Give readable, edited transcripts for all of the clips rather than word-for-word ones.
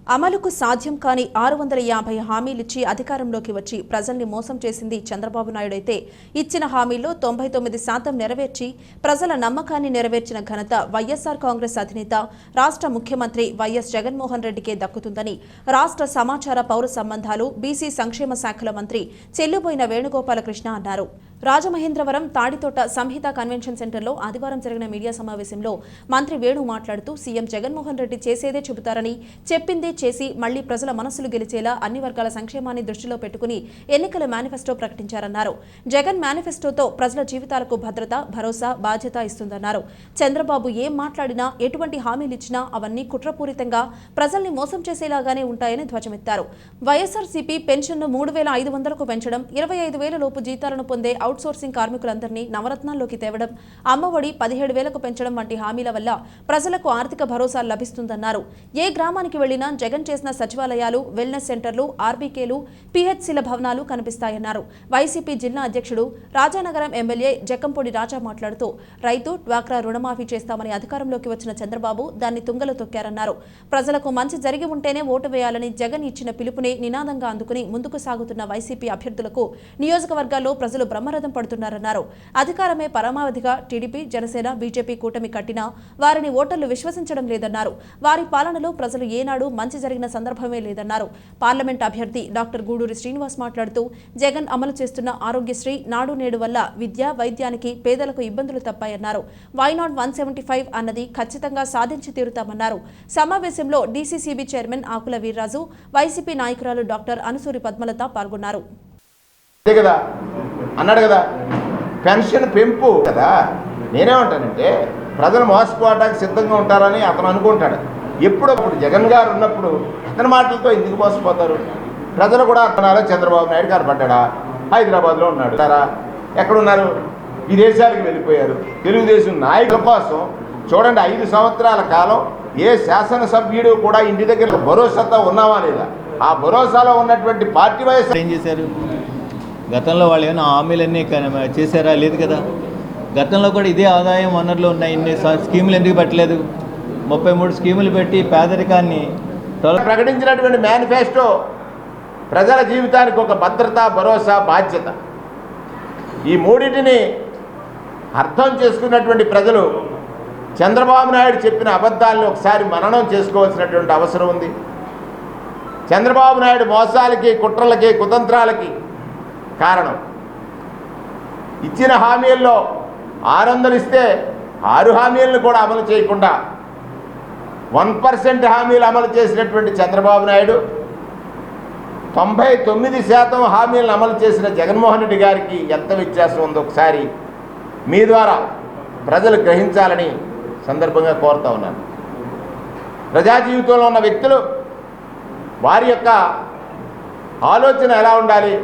అమలుకు సాధ్యం కాని 650 హామీలిచ్చి అధికారంలోకి వచ్చి ప్రజల్ని మోసం చేసింది చంద్రబాబు నాయుడు అయితే ఇచ్చిన హామీల్లో 99% నెరవేర్చి ప్రజల నమ్మకాన్ని నెరవేర్చిన ఘనత వైఎస్ఆర్ కాంగ్రెస్ అధినేత రాష్ట్ర ముఖ్యమంత్రి వైఎస్ జగన్మోహన్ రెడ్డికే దక్కుతుందని రాష్ట్ర సమాచార పౌర సంబంధాలు బీసీ సంక్షేమ శాఖల మంత్రి చెల్లుబోయిన వేణుగోపాలకృష్ణ అన్నారు. రాజమహేంద్రవరం తాడితోట సంహిత కన్వెన్షన్ సెంటర్లో ఆదివారం జరిగిన మీడియా సమావేశంలో మంత్రి వేణు మాట్లాడుతూ సీఎం జగన్మోహన్ రెడ్డి చేసేదే చెబుతారని, చెప్పిందే చేసి మళ్లీ ప్రజల మనసులు గెలిచేలా అన్ని వర్గాల సంక్షేమాన్ని దృష్టిలో పెట్టుకుని ఎన్నికల మేనిఫెస్టో ప్రకటించారన్నారు. జగన్ మేనిఫెస్టోతో ప్రజల జీవితాలకు భద్రత, భరోసా, బాధ్యత ఇస్తుందన్నారు. చంద్రబాబు ఏం మాట్లాడినా, ఎటువంటి హామీలిచ్చినా అవన్నీ కుట్రపూరితంగా ప్రజల్ని మోసం చేసేలాగానే ఉంటాయని ధ్వజమెత్తారు. వైఎస్ఆర్సీపీ పెన్షన్ను 3,500కు పెంచడం, 25,000 లోపు జీతాలను పొందే అవుట్సోర్సింగ్ కార్మికులందరినీ నవరత్నాల్లోకి తేవడం, అమ్మఒడి 17,000కు పెంచడం వంటి హామీల వల్ల ప్రజలకు ఆర్థిక భరోసా లభిస్తుందన్నారు. ఏ గ్రామానికి వెళ్లినా జగన్ చేసిన సచివాలయాలు, వెల్నెస్ సెంటర్లు, ఆర్బీకేలు, పీహెచ్సీల భవనాలు కనిపిస్తాయన్నారు. వైసీపీ జిల్లా అధ్యక్షుడు, రాజానగరం ఎమ్మెల్యే జక్కంపూడి రాజా మాట్లాడుతూ రైతు, డ్వాక్రా రుణమాఫీ చేస్తామని అధికారంలోకి వచ్చిన చంద్రబాబు దాన్ని తుంగలో తొక్కారన్నారు. ప్రజలకు మంచి జరిగి ఉంటేనే ఓటు వేయాలని జగన్ ఇచ్చిన పిలుపునే నినాదంగా అందుకుని ముందుకు సాగుతున్న వైసీపీ అభ్యర్థులకు నియోజకవర్గాల్లో ప్రజలు బ్రహ్మరథం పడుతున్నారన్నారు. అధికారమే పరమావధిగా టీడీపీ, జనసేన, బీజేపీ కూటమి కట్టినా వారిని ఓటర్లు విశ్వసించడం లేదన్నారు. వారి పాలనలో ప్రజలు ఏనాడు మంచి జరిగిన సందర్భమే లేదన్నారు. పార్లమెంట్ అభ్యర్థి డాక్టర్ గూడూరి శ్రీనివాస్ మాట్లాడుతూ జగన్ అమలు చేస్తున్న ఆరోగ్యశ్రీ, నాడు నేడు వల్ల విద్య, వైద్యానికి పేదలకు ఇబ్బందులు తప్పాయన్నారు. వైనాట్ 175 అన్నది ఖచ్చితంగా సాధించి తీరుతామన్నారు. సమావేశంలో డీసీసీబీ చైర్మన్ ఆకుల వీర్రాజు, వైసీపీ నాయకురాలు డాక్టర్ అనుసూరి పద్మలత పాల్గొన్నారు. అన్నాడు కదా, పెన్షన్ పెంపు కదా. నేనేమంటానంటే ప్రజలు మోసపోవడానికి సిద్ధంగా ఉంటారని అతను అనుకుంటాడు. ఎప్పుడప్పుడు జగన్ గారు ఉన్నప్పుడు ఇతని మాటలతో ఎందుకు మోసపోతారు? ప్రజలు కూడా అతనాలో చంద్రబాబు నాయుడు కనపడ్డా, హైదరాబాద్లో ఉన్నాడు, ఎక్కడున్నారు? విదేశాలకు వెళ్ళిపోయారు. తెలుగుదేశం నాయకుల కోసం చూడండి, 5 సంవత్సరాల కాలం ఏ శాసనసభ్యుడు కూడా ఇంటి దగ్గర భరోసాతో ఉన్నావా లేదా? ఆ భరోసాలో ఉన్నటువంటి పార్టీ వయసు ఏం చేశారు? గతంలో వాళ్ళు ఏమైనా హామీలన్నీ చేశారా? లేదు కదా. గతంలో కూడా ఇదే ఆదాయం వనరులు ఉన్నాయి, ఇన్ని స్కీములు ఎందుకు పెట్టలేదు? 33 స్కీములు పెట్టి పేదరికాన్ని ప్రకటించినటువంటి మేనిఫెస్టో ప్రజల జీవితానికి ఒక భద్రత, భరోసా, బాధ్యత, ఈ మూడింటిని అర్థం చేసుకున్నటువంటి ప్రజలు చంద్రబాబు నాయుడు చెప్పిన అబద్ధాలను ఒకసారి మననం చేసుకోవాల్సినటువంటి అవసరం ఉంది. చంద్రబాబు నాయుడు మోసాలకి, కుట్రలకి, కుతంత్రాలకి కారణం ఇచ్చిన హామీల్లో 600 ఇస్తే 6 హామీలను కూడా అమలు చేయకుండా 1% హామీలు అమలు చేసినటువంటి చంద్రబాబు నాయుడు 99% హామీలను అమలు చేసిన జగన్మోహన్ రెడ్డి గారికి ఎంత వ్యత్యాసం ఉందో ఒకసారి మీ ద్వారా ప్రజలు గ్రహించాలని సందర్భంగా కోరుతా ఉన్నాను. ప్రజా జీవితంలో ఉన్న వ్యక్తులు వారి యొక్క ఆలోచన ఎలా ఉండాలి?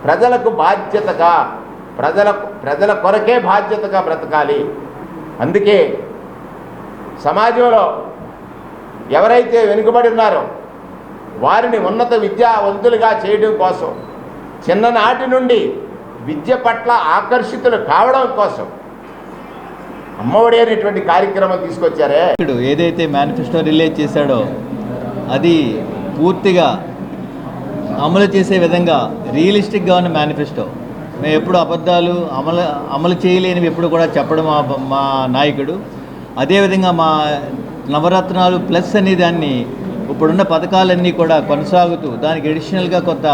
ప్రజలకు బాధ్యతగా, ప్రజల కొరకే బాధ్యతగా బ్రతకాలి. అందుకే సమాజంలో ఎవరైతే వెనుకబడి ఉన్నారో వారిని ఉన్నత విద్యావంతులుగా చేయడం కోసం, చిన్ననాటి నుండి విద్య పట్ల ఆకర్షితులు కావడం కోసం అమ్మఒడి అనేటువంటి కార్యక్రమం తీసుకొచ్చారే. ఏదైతే మేనిఫెస్టో రిలీజ్ చేశాడో అది పూర్తిగా అమలు చేసే విధంగా రియలిస్టిక్గా ఉన్న మేనిఫెస్టో. మేము ఎప్పుడు అబద్ధాలు అమలు చేయలేనివి ఎప్పుడు కూడా చెప్పడం మా నాయకుడు. అదేవిధంగా మా నవరత్నాలు ప్లస్ అనే దాన్ని ఇప్పుడున్న పథకాలన్నీ కూడా కొనసాగుతూ దానికి అడిషనల్గా కొంత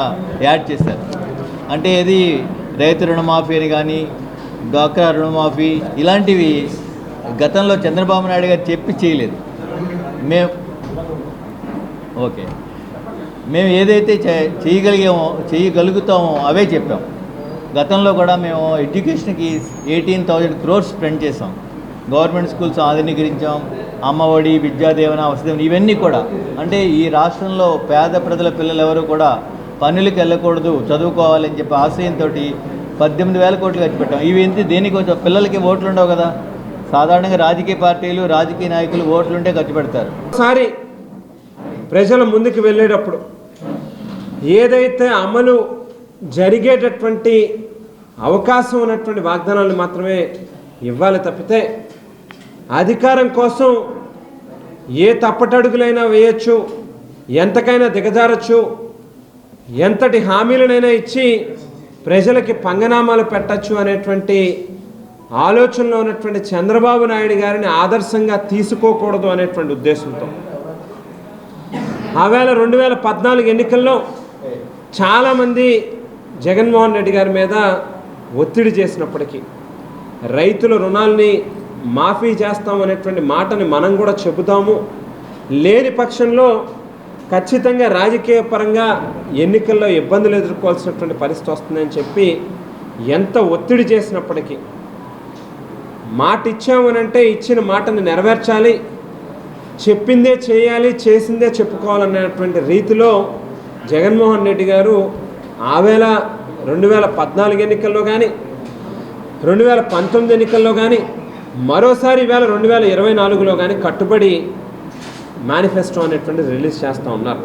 యాడ్ చేశారు. అంటే ఇది రైతు రుణమాఫీ అని కానీ, డ్వాక్రా రుణమాఫీ, ఇలాంటివి గతంలో చంద్రబాబు నాయుడు గారు చెప్పి చేయలేదు. మేము ఏదైతే చేయగలుగుతామో అవే చెప్పాం. గతంలో కూడా మేము ఎడ్యుకేషన్కి 18,000 crores స్పెండ్ చేసాం. గవర్నమెంట్ స్కూల్స్ ఆధునీకరించాం, అమ్మఒడి, విద్యాదేవన, వసతి, ఇవన్నీ కూడా. అంటే ఈ రాష్ట్రంలో పేద ప్రజల పిల్లలు ఎవరు కూడా పనులకు వెళ్ళకూడదు, చదువుకోవాలని చెప్పి ఆశయంతో 18,000 కోట్లు ఖర్చు పెట్టాం. ఇవి దేనికి? పిల్లలకి ఓట్లు ఉండవు కదా. సాధారణంగా రాజకీయ పార్టీలు, రాజకీయ నాయకులు ఓట్లుంటే ఖర్చు పెడతారు. ఒకసారి ప్రజల ముందుకు వెళ్ళేటప్పుడు ఏదైతే అమలు జరిగేటటువంటి అవకాశం ఉన్నటువంటి వాగ్దానాలు మాత్రమే ఇవ్వాలి తప్పితే అధికారం కోసం ఏ తప్పటడుగులైనా వేయచ్చు, ఎంతకైనా దిగజారచ్చు, ఎంతటి హామీలనైనా ఇచ్చి ప్రజలకి పంగనామాలు పెట్టచ్చు అనేటువంటి ఆలోచనలో ఉన్నటువంటి చంద్రబాబు నాయుడు గారిని ఆదర్శంగా తీసుకోకూడదు అనేటువంటి ఉద్దేశంతో ఆవేళ 2014 ఎన్నికల్లో చాలామంది జగన్మోహన్ రెడ్డి గారి మీద ఒత్తిడి చేసినప్పటికీ రైతుల రుణాల్ని మాఫీ చేస్తాం అనేటువంటి మాటని మనం కూడా చెబుతాము, లేని పక్షంలో ఖచ్చితంగా రాజకీయ పరంగా ఎన్నికల్లో ఇబ్బందులు ఎదుర్కోవాల్సినటువంటి పరిస్థితి వస్తుందని చెప్పి ఎంత ఒత్తిడి చేసినప్పటికీ మాట ఇచ్చామనంటే ఇచ్చిన మాటని నెరవేర్చాలి, చెప్పిందే చేయాలి, చేసిందే చెప్పుకోవాలనేటువంటి రీతిలో జగన్మోహన్ రెడ్డి గారు ఆవేళ 2014 ఎన్నికల్లో కానీ 2019 ఎన్నికల్లో కానీ మరోసారి ఈవేళ 2024లో కానీ కట్టుబడి మేనిఫెస్టో అనేటువంటి రిలీజ్ చేస్తూ ఉన్నారు.